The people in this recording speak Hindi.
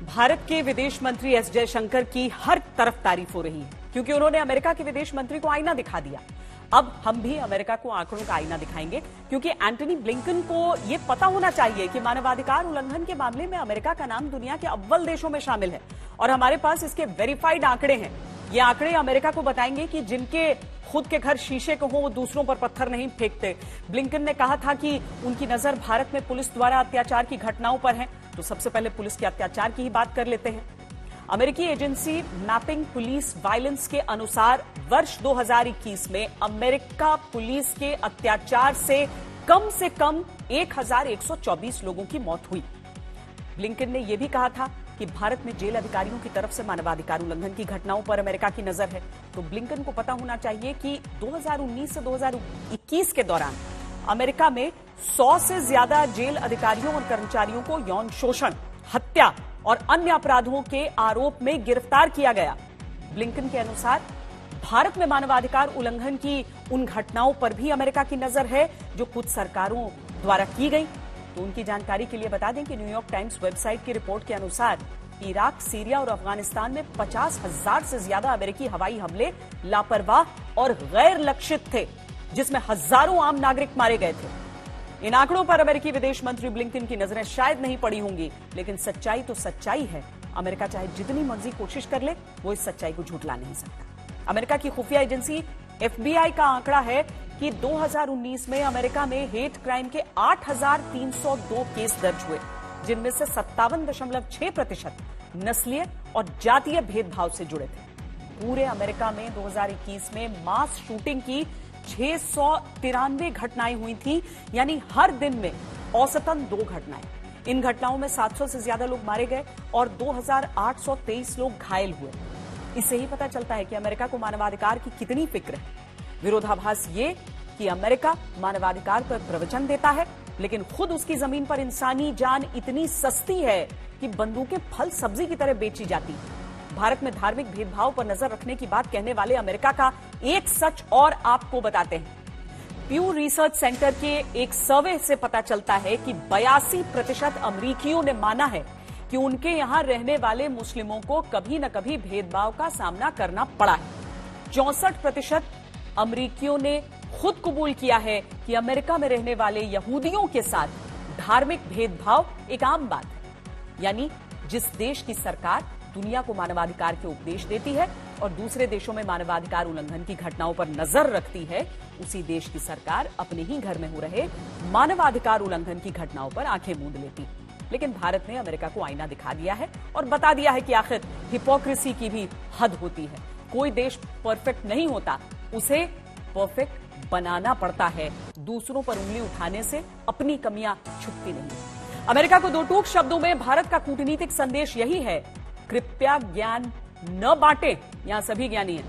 भारत के विदेश मंत्री एस जयशंकर की हर तरफ तारीफ हो रही है क्योंकि उन्होंने अमेरिका के विदेश मंत्री को आईना दिखा दिया। अब हम भी अमेरिका को आंकड़ों का आईना दिखाएंगे क्योंकि एंटनी ब्लिंकन को यह पता होना चाहिए कि मानवाधिकार उल्लंघन के मामले में अमेरिका का नाम दुनिया के अव्वल देशों में शामिल है और हमारे पास इसके वेरीफाइड आंकड़े हैं। ये आंकड़े अमेरिका को बताएंगे कि जिनके खुद के घर शीशे के हों वो दूसरों पर पत्थर नहीं फेंकते। ब्लिंकन ने कहा था कि उनकी नजर भारत में पुलिस द्वारा अत्याचार की घटनाओं पर है, तो सबसे पहले पुलिस के अत्याचार की ही बात कर लेते हैं। अमेरिकी एजेंसी मैपिंग पुलिस वायलेंस के अनुसार वर्ष 2021 में अमेरिका पुलिस के अत्याचार से कम 1124 लोगों की मौत हुई। ब्लिंकन ने यह भी कहा था कि भारत में जेल अधिकारियों की तरफ से मानवाधिकार उल्लंघन की घटनाओं पर अमेरिका की नजर है, तो ब्लिंकन को पता होना चाहिए कि 2019 से 2021 के दौरान अमेरिका में 100 से ज्यादा जेल अधिकारियों और कर्मचारियों को यौन शोषण, हत्या और अन्य अपराधों के आरोप में गिरफ्तार किया गया। ब्लिंकन के अनुसार भारत में मानवाधिकार उल्लंघन की उन घटनाओं पर भी अमेरिका की नजर है जो कुछ सरकारों द्वारा की गई। तो उनकी जानकारी के लिए बता दें कि न्यूयॉर्क टाइम्स वेबसाइट की रिपोर्ट के अनुसार इराक, सीरिया और अफगानिस्तान में 50,000 से ज्यादा अमेरिकी हवाई हमले लापरवाह और गैर लक्षित थे, जिसमें हजारों आम नागरिक मारे गए थे। इन आंकड़ों पर अमेरिकी विदेश मंत्री ब्लिंकन की नजरें शायद नहीं पड़ी होंगी, लेकिन सच्चाई तो सच्चाई है। अमेरिका चाहे जितनी मर्जी कोशिश कर ले, वो इस सच्चाई को झुठला नहीं सकता। अमेरिका की खुफिया एजेंसी FBI का आंकड़ा है कि 2019 में अमेरिका में हेट क्राइम के 8,302 केस दर्ज हुए, जिनमें से 57.6% नस्लीय और जातीय भेदभाव से जुड़े थे। पूरे अमेरिका में 2021 में मास शूटिंग की 693 घटनाएं हुई थी, यानी हर दिन में औसतन 2 घटनाएं। इन घटनाओं में 700 से ज्यादा लोग मारे गए और 2,823 लोग घायल हुए। इससे ही पता चलता है कि अमेरिका को मानवाधिकार की कितनी फिक्र है। विरोधाभास ये कि अमेरिका मानवाधिकार पर प्रवचन देता है, लेकिन खुद उसकी जमीन पर इंसानी जान इतनी सस्ती है कि बंदूकें फल सब्जी की तरह बेची जाती है। भारत में धार्मिक भेदभाव पर नजर रखने की बात कहने वाले अमेरिका का एक सच और आपको बताते हैं। प्यू रिसर्च सेंटर के एक सर्वे से पता चलता है कि 82% अमेरिकियों ने माना है कि उनके यहां रहने वाले मुस्लिमों को कभी न कभी भेदभाव का सामना करना पड़ा है। 64% अमेरिकियों ने खुद कबूल किया है कि अमेरिका में रहने वाले यहूदियों के साथ धार्मिक भेदभाव एक आम बात है। यानी जिस देश की सरकार दुनिया को मानवाधिकार के उपदेश देती है और दूसरे देशों में मानवाधिकार उल्लंघन की घटनाओं पर नजर रखती है, उसी देश की सरकार अपने ही घर में हो रहे मानवाधिकार उल्लंघन की घटनाओं पर आंखें मूंद लेती। लेकिन भारत ने अमेरिका को आईना दिखा दिया है और बता दिया है कि आखिर हिपोक्रेसी की भी हद होती है। कोई देश परफेक्ट नहीं होता, उसे परफेक्ट बनाना पड़ता है। दूसरों पर उंगली उठाने से अपनी कमियां छुपती नहीं। अमेरिका को 2 टूक शब्दों में भारत का कूटनीतिक संदेश यही है, कृपया ज्ञान न बांटें। यहां सभी ज्ञानी हैं।